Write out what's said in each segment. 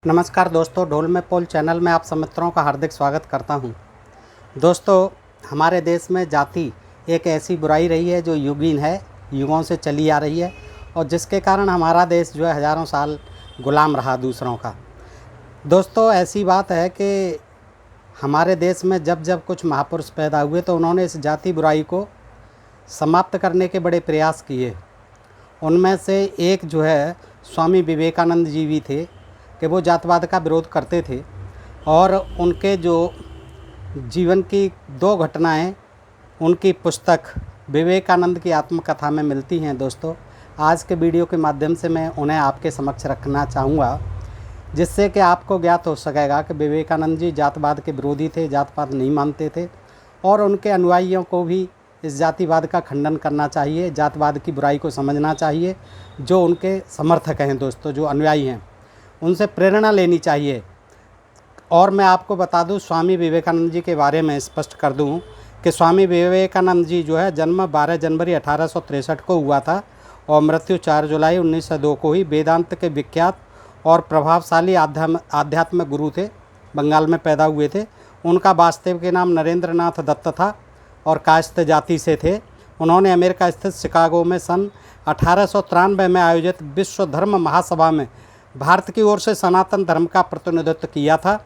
नमस्कार दोस्तों, ढोल में पोल चैनल में आप सब मित्रों का हार्दिक स्वागत करता हूं। दोस्तों, हमारे देश में जाति एक ऐसी बुराई रही है जो युगीन है, युगों से चली आ रही है और जिसके कारण हमारा देश जो है हज़ारों साल गुलाम रहा दूसरों का। दोस्तों, ऐसी बात है कि हमारे देश में जब जब कुछ महापुरुष पैदा हुए तो उन्होंने इस जाति बुराई को समाप्त करने के बड़े प्रयास किए। उनमें से एक जो है स्वामी विवेकानंद जी भी थे कि वो जातवाद का विरोध करते थे और उनके जो जीवन की दो घटनाएं उनकी पुस्तक विवेकानंद की आत्मकथा में मिलती हैं। दोस्तों, आज के वीडियो के माध्यम से मैं उन्हें आपके समक्ष रखना चाहूँगा, जिससे कि आपको ज्ञात हो सकेगा कि विवेकानंद जी जातवाद के विरोधी थे, जातवाद नहीं मानते थे और उनके अनुयायियों को भी इस जातिवाद का खंडन करना चाहिए, जातवाद की बुराई को समझना चाहिए। जो उनके समर्थक हैं दोस्तों, जो अनुयायी हैं, उनसे प्रेरणा लेनी चाहिए। और मैं आपको बता दूं, स्वामी विवेकानंद जी के बारे में स्पष्ट कर दूं कि स्वामी विवेकानंद जी जो है जन्म 12 जनवरी 1863 को हुआ था और मृत्यु 4 जुलाई 1902 को ही। वेदांत के विख्यात और प्रभावशाली आध्यात्मिक गुरु थे, बंगाल में पैदा हुए थे। उनका वास्तविक नाम नरेंद्र नाथ दत्त था और कायस्थ जाति से थे। उन्होंने अमेरिका स्थित शिकागो में सन 1893 में आयोजित विश्व धर्म महासभा में भारत की ओर से सनातन धर्म का प्रतिनिधित्व किया था।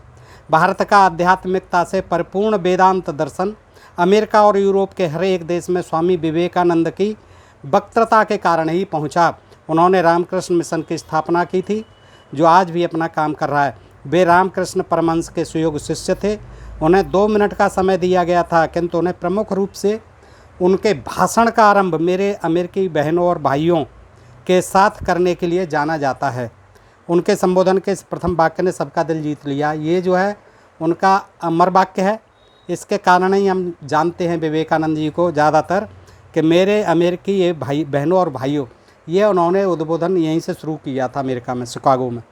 भारत का आध्यात्मिकता से परिपूर्ण वेदांत दर्शन अमेरिका और यूरोप के हर एक देश में स्वामी विवेकानंद की वक्तृता के कारण ही पहुंचा। उन्होंने रामकृष्ण मिशन की स्थापना की थी, जो आज भी अपना काम कर रहा है। वे रामकृष्ण परमहंस के सुयोग्य शिष्य थे। उन्हें 2 मिनट का समय दिया गया था, किंतु उन्हें प्रमुख रूप से उनके भाषण का आरंभ मेरे अमेरिकी बहनों और भाइयों के साथ करने के लिए जाना जाता है। उनके संबोधन के इस प्रथम वाक्य ने सबका दिल जीत लिया। ये जो है उनका अमर वाक्य है। इसके कारण ही हम जानते हैं विवेकानंद जी को ज़्यादातर कि मेरे अमेरिकी ये भाई बहनों और भाइयों, ये उन्होंने उद्बोधन यहीं से शुरू किया था, अमेरिका में, शिकागो में।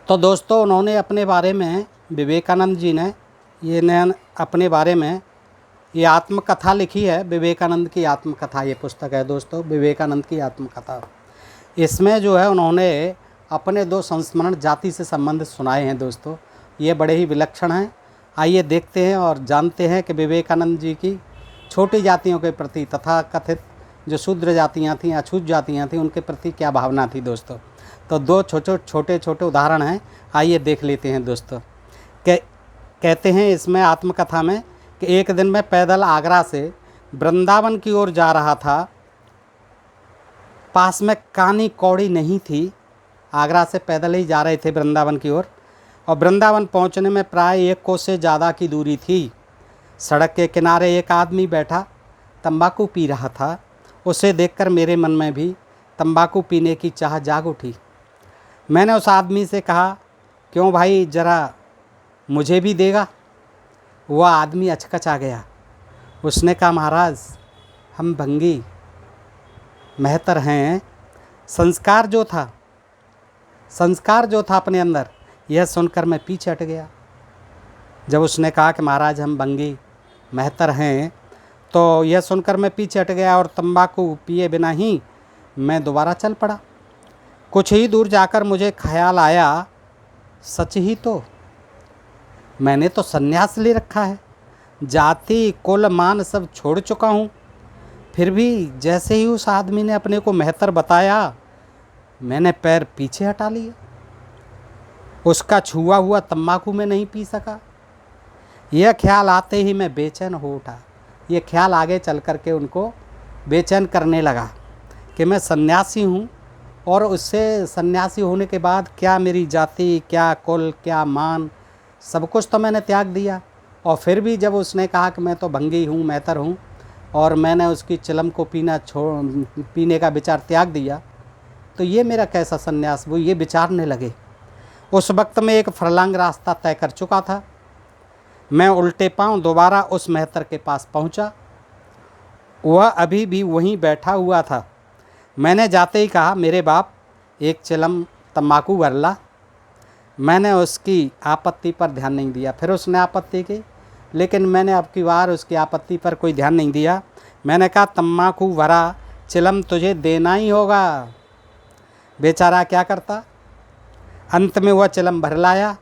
तो दोस्तों, उन्होंने अपने बारे में, विवेकानंद जी ने अपने बारे में ये आत्मकथा लिखी है। विवेकानंद की आत्मकथा ये पुस्तक है दोस्तों, विवेकानंद की आत्मकथा। इसमें जो है उन्होंने अपने 2 संस्मरण जाति से संबंधित सुनाए हैं दोस्तों। ये बड़े ही विलक्षण हैं। आइए देखते हैं और जानते हैं कि विवेकानंद जी की छोटी जातियों के प्रति तथा कथित जो शूद्र जातियाँ थीं, अछूत जातियाँ थीं, उनके प्रति क्या भावना थी दोस्तों। तो 2 छोटे उदाहरण हैं, आइए देख लेते हैं दोस्तों। कहते हैं इसमें आत्मकथा में कि एक दिन मैं पैदल आगरा से वृंदावन की ओर जा रहा था। पास में कानी कौड़ी नहीं थी। आगरा से पैदल ही जा रहे थे वृंदावन की ओर और वृंदावन पहुंचने में प्राय 1 कोस से ज़्यादा की दूरी थी। सड़क के किनारे एक आदमी बैठा तंबाकू पी रहा था। उसे देखकर मेरे मन में भी तंबाकू पीने की चाह जाग उठी। मैंने उस आदमी से कहा, क्यों भाई, ज़रा मुझे भी देगा? वह आदमी अचकचा गया। उसने कहा, महाराज, हम भंगी मेहतर हैं। संस्कार जो था अपने अंदर, यह सुनकर मैं पीछे हट गया। जब उसने कहा कि महाराज हम भंगी मेहतर हैं, तो यह सुनकर मैं पीछे हट गया और तंबाकू पिए बिना ही मैं दोबारा चल पड़ा। कुछ ही दूर जाकर मुझे ख्याल आया, सच ही तो, मैंने तो संन्यास ले रखा है, जाति कुल मान सब छोड़ चुका हूँ। फिर भी जैसे ही उस आदमी ने अपने को मेहतर बताया, मैंने पैर पीछे हटा लिए। उसका छुआ हुआ तंबाकू में नहीं पी सका। यह ख्याल आते ही मैं बेचैन हो उठा। ये ख्याल आगे चल कर के उनको बेचैन करने लगा कि मैं सन्यासी हूँ और उससे सन्यासी होने के बाद क्या मेरी जाति, क्या कुल, क्या मान, सब कुछ तो मैंने त्याग दिया। और फिर भी जब उसने कहा कि मैं तो भंगी हूँ, मेहतर हूँ, और मैंने उसकी चिलम को पीने का विचार त्याग दिया, तो ये मेरा कैसा सन्यास, वो ये विचारने लगे। उस वक्त में 1 फरलांग रास्ता तय कर चुका था। मैं उल्टे पांव दोबारा उस मेहतर के पास पहुंचा। वह अभी भी वहीं बैठा हुआ था। मैंने जाते ही कहा, मेरे बाप, 1 चिलम तम्बाकू भर ला। मैंने उसकी आपत्ति पर ध्यान नहीं दिया। फिर उसने आपत्ति की, लेकिन मैंने अब की बार उसकी आपत्ति पर कोई ध्यान नहीं दिया। मैंने कहा, तम्बाकू भरा चिलम तुझे देना ही होगा। बेचारा क्या करता, अंत में वह चिलम भर लाया।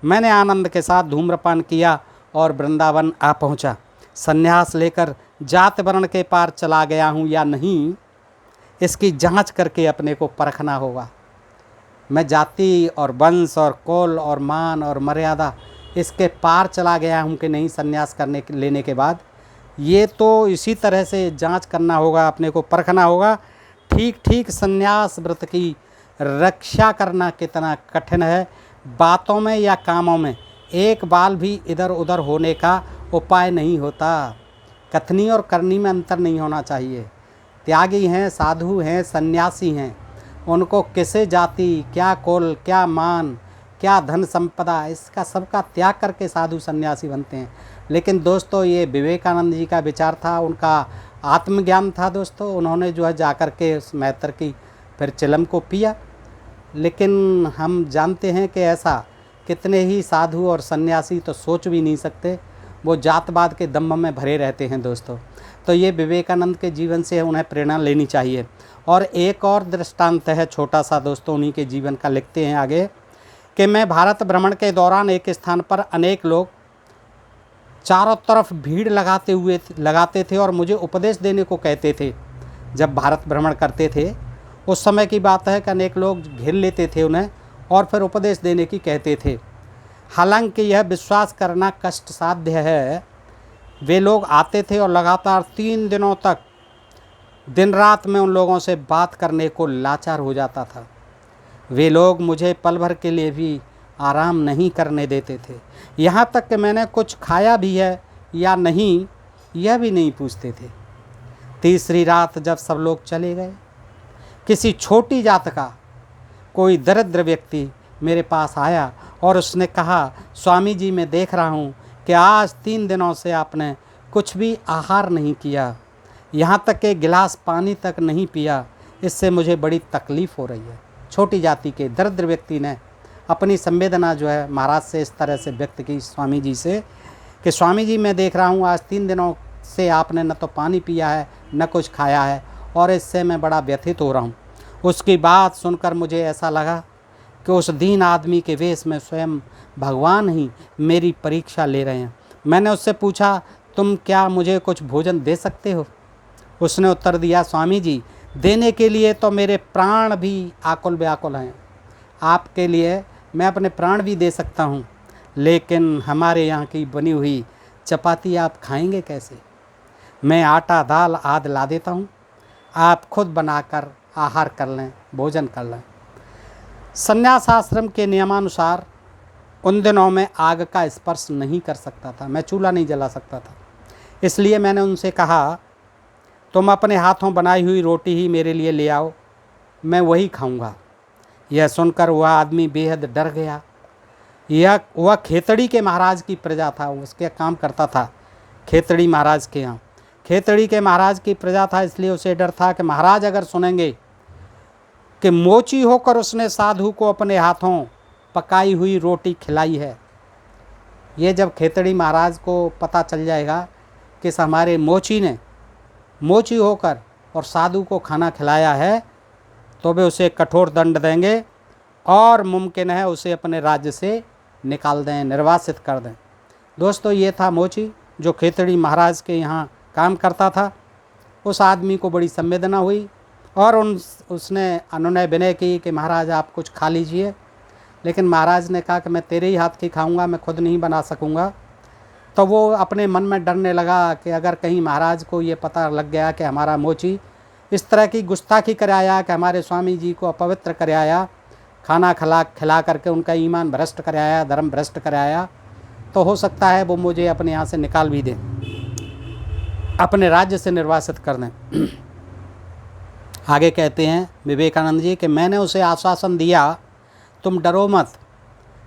मैंने आनंद के साथ धूम्रपान किया और वृंदावन आ पहुंचा। संन्यास लेकर जात वर्ण के पार चला गया हूं या नहीं, इसकी जांच करके अपने को परखना होगा। मैं जाति और वंश और कुल और मान और मर्यादा इसके पार चला गया हूं कि नहीं संन्यास लेने के बाद, ये तो इसी तरह से जांच करना होगा, अपने को परखना होगा। ठीक ठीक संन्यास व्रत की रक्षा करना कितना कठिन है। बातों में या कामों में एक बाल भी इधर उधर होने का उपाय नहीं होता। कथनी और करनी में अंतर नहीं होना चाहिए। त्यागी हैं, साधु हैं, सन्यासी हैं, उनको किसे जाति, क्या कुल, क्या मान, क्या धन संपदा, इसका सबका त्याग करके साधु सन्यासी बनते हैं। लेकिन दोस्तों ये विवेकानंद जी का विचार था, उनका आत्मज्ञान था दोस्तों। उन्होंने जो है जाकर के उस मैत्र की फिर चिलम को पिया। लेकिन हम जानते हैं कि ऐसा कितने ही साधु और सन्यासी तो सोच भी नहीं सकते, वो जातवाद के दम्भ में भरे रहते हैं दोस्तों। तो ये विवेकानंद के जीवन से उन्हें प्रेरणा लेनी चाहिए। और एक और दृष्टांत है छोटा सा दोस्तों उन्हीं के जीवन का, लिखते हैं आगे कि मैं भारत भ्रमण के दौरान एक स्थान पर अनेक लोग चारों तरफ भीड़ लगाते थे और मुझे उपदेश देने को कहते थे। जब भारत भ्रमण करते थे उस समय की बात है कि अनेक लोग घेर लेते थे उन्हें और फिर उपदेश देने की कहते थे। हालांकि यह विश्वास करना कष्ट साध्य है, वे लोग आते थे और लगातार 3 दिनों तक दिन रात में उन लोगों से बात करने को लाचार हो जाता था। वे लोग मुझे पल भर के लिए भी आराम नहीं करने देते थे। यहाँ तक कि मैंने कुछ खाया भी है या नहीं यह भी नहीं पूछते थे। तीसरी रात जब सब लोग चले गए, किसी छोटी जात का कोई दरिद्र व्यक्ति मेरे पास आया और उसने कहा, स्वामी जी मैं देख रहा हूँ कि आज 3 दिनों से आपने कुछ भी आहार नहीं किया, यहाँ तक कि गिलास पानी तक नहीं पिया, इससे मुझे बड़ी तकलीफ़ हो रही है। छोटी जाति के दरिद्र व्यक्ति ने अपनी संवेदना जो है महाराज से इस तरह से व्यक्त की, स्वामी जी से, कि स्वामी जी मैं देख रहा हूँ आज 3 दिनों से आपने न तो पानी पिया है न कुछ खाया है और इससे मैं बड़ा व्यथित हो रहा हूँ। उसकी बात सुनकर मुझे ऐसा लगा कि उस दीन आदमी के वेश में स्वयं भगवान ही मेरी परीक्षा ले रहे हैं। मैंने उससे पूछा, तुम क्या मुझे कुछ भोजन दे सकते हो? उसने उत्तर दिया, स्वामी जी देने के लिए तो मेरे प्राण भी आकुल व्याकुल हैं। आपके लिए मैं अपने प्राण भी दे सकता हूँ, लेकिन हमारे यहाँ की बनी हुई चपाती आप खाएंगे कैसे? मैं आटा दाल आदि ला देता हूँ, आप खुद बनाकर आहार कर लें, भोजन कर लें। संन्यास आश्रम के नियमानुसार उन दिनों में आग का स्पर्श नहीं कर सकता था, मैं चूल्हा नहीं जला सकता था। इसलिए मैंने उनसे कहा, तुम अपने हाथों बनाई हुई रोटी ही मेरे लिए ले आओ, मैं वही खाऊंगा। यह सुनकर वह आदमी बेहद डर गया। वह खेतड़ी के महाराज की प्रजा था, उसके काम करता था खेतड़ी महाराज के यहाँ। खेतड़ी के महाराज की प्रजा था, इसलिए उसे डर था कि महाराज अगर सुनेंगे कि मोची होकर उसने साधु को अपने हाथों पकाई हुई रोटी खिलाई है, ये जब खेतड़ी महाराज को पता चल जाएगा कि हमारे मोची ने मोची होकर और साधु को खाना खिलाया है, तो वे उसे कठोर दंड देंगे और मुमकिन है उसे अपने राज्य से निकाल दें, निर्वासित कर दें। दोस्तों ये था मोची जो खेतड़ी महाराज के यहाँ काम करता था। उस आदमी को बड़ी संवेदना हुई और उसने अनुनय विनय की कि महाराज आप कुछ खा लीजिए। लेकिन महाराज ने कहा कि मैं तेरे ही हाथ की खाऊंगा, मैं खुद नहीं बना सकूंगा। तो वो अपने मन में डरने लगा कि अगर कहीं महाराज को ये पता लग गया कि हमारा मोची इस तरह की गुस्ताखी कराया कि हमारे स्वामी जी को अपवित्र कराया, खाना खिला करके उनका ईमान भ्रष्ट कराया, धर्म भ्रष्ट कराया, तो हो सकता है वो मुझे अपने यहाँ से निकाल भी दें, अपने राज्य से निर्वासित कर दें। आगे कहते हैं विवेकानंद जी कि मैंने उसे आश्वासन दिया, तुम डरो मत,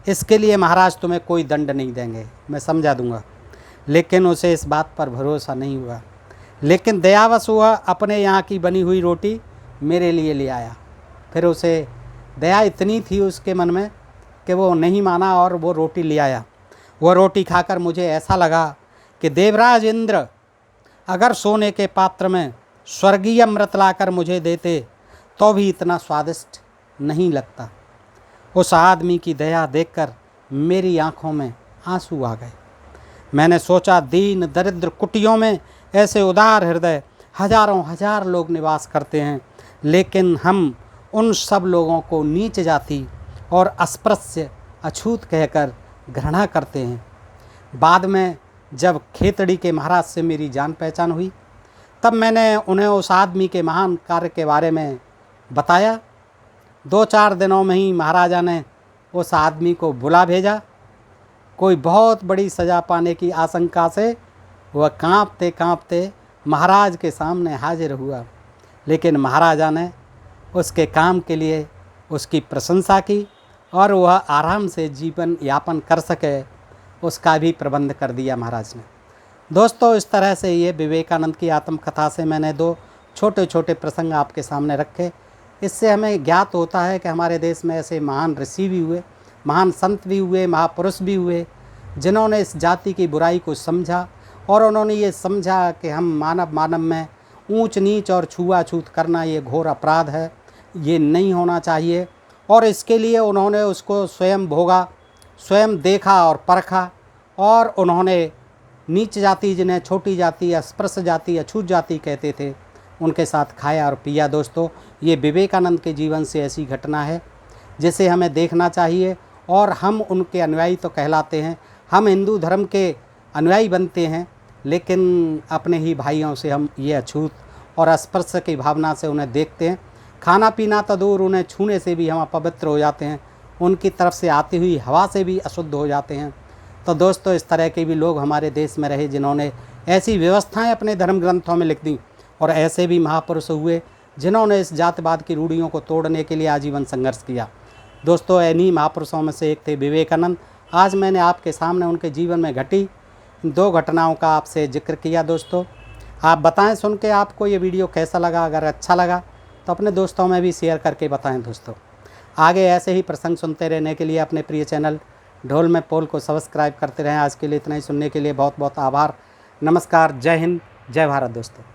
इसके लिए महाराज तुम्हें कोई दंड नहीं देंगे, मैं समझा दूंगा। लेकिन उसे इस बात पर भरोसा नहीं हुआ। लेकिन दयावश वह अपने यहाँ की बनी हुई रोटी मेरे लिए ले आया। फिर उसे दया इतनी थी उसके मन में कि वो नहीं माना और वो रोटी ले आया। वह रोटी खाकर मुझे ऐसा लगा कि देवराज इंद्र अगर सोने के पात्र में स्वर्गीय अमृत लाकर मुझे देते तो भी इतना स्वादिष्ट नहीं लगता। उस आदमी की दया देखकर मेरी आंखों में आंसू आ गए। मैंने सोचा दीन दरिद्र कुटियों में ऐसे उदार हृदय हजारों हजार लोग निवास करते हैं, लेकिन हम उन सब लोगों को नीच जाति और अस्पृश्य अछूत कहकर घृणा करते हैं। बाद में जब खेतड़ी के महाराज से मेरी जान पहचान हुई, तब मैंने उन्हें उस आदमी के महान कार्य के बारे में बताया। 2-4 दिनों में ही महाराजा ने उस आदमी को बुला भेजा। कोई बहुत बड़ी सज़ा पाने की आशंका से वह कांपते कांपते महाराज के सामने हाजिर हुआ, लेकिन महाराजा ने उसके काम के लिए उसकी प्रशंसा की और वह आराम से जीवन यापन कर सके, उसका भी प्रबंध कर दिया महाराज ने। दोस्तों, इस तरह से ये विवेकानंद की आत्मकथा से मैंने 2 छोटे छोटे प्रसंग आपके सामने रखे। इससे हमें ज्ञात होता है कि हमारे देश में ऐसे महान ऋषि भी हुए, महान संत भी हुए, महापुरुष भी हुए, जिन्होंने इस जाति की बुराई को समझा और उन्होंने ये समझा कि हम मानव में ऊंच नीच और छुआछूत करना ये घोर अपराध है, ये नहीं होना चाहिए। और इसके लिए उन्होंने उसको स्वयं भोगा, स्वयं देखा और परखा, और उन्होंने नीच जाति, जिन्हें छोटी जाति, अस्पृश्य जाति, अछूत जाति कहते थे, उनके साथ खाया और पिया। दोस्तों, ये विवेकानंद के जीवन से ऐसी घटना है जिसे हमें देखना चाहिए। और हम उनके अनुयायी तो कहलाते हैं, हम हिंदू धर्म के अनुयायी बनते हैं, लेकिन अपने ही भाइयों से हम ये अछूत और अस्पृश्य की भावना से उन्हें देखते हैं। खाना पीना तो दूर, उन्हें छूने से भी हम अपवित्र हो जाते हैं, उनकी तरफ से आती हुई हवा से भी अशुद्ध हो जाते हैं। तो दोस्तों, इस तरह के भी लोग हमारे देश में रहे जिन्होंने ऐसी व्यवस्थाएं अपने धर्म ग्रंथों में लिख दी, और ऐसे भी महापुरुष हुए जिन्होंने इस जातिवाद की रूढ़ियों को तोड़ने के लिए आजीवन संघर्ष किया। दोस्तों, इन्हीं महापुरुषों में से एक थे विवेकानंद। आज मैंने आपके सामने उनके जीवन में घटी 2 घटनाओं का आपसे जिक्र किया। दोस्तों, आप बताएं सुन के आपको ये वीडियो कैसा लगा। अगर अच्छा लगा तो अपने दोस्तों में भी शेयर करके बताएं। दोस्तों, आगे ऐसे ही प्रसंग सुनते रहने के लिए अपने प्रिय चैनल ढोल में पोल को सब्सक्राइब करते रहें। आज के लिए इतना ही। सुनने के लिए बहुत बहुत आभार। नमस्कार। जय हिंद, जय भारत। दोस्तों।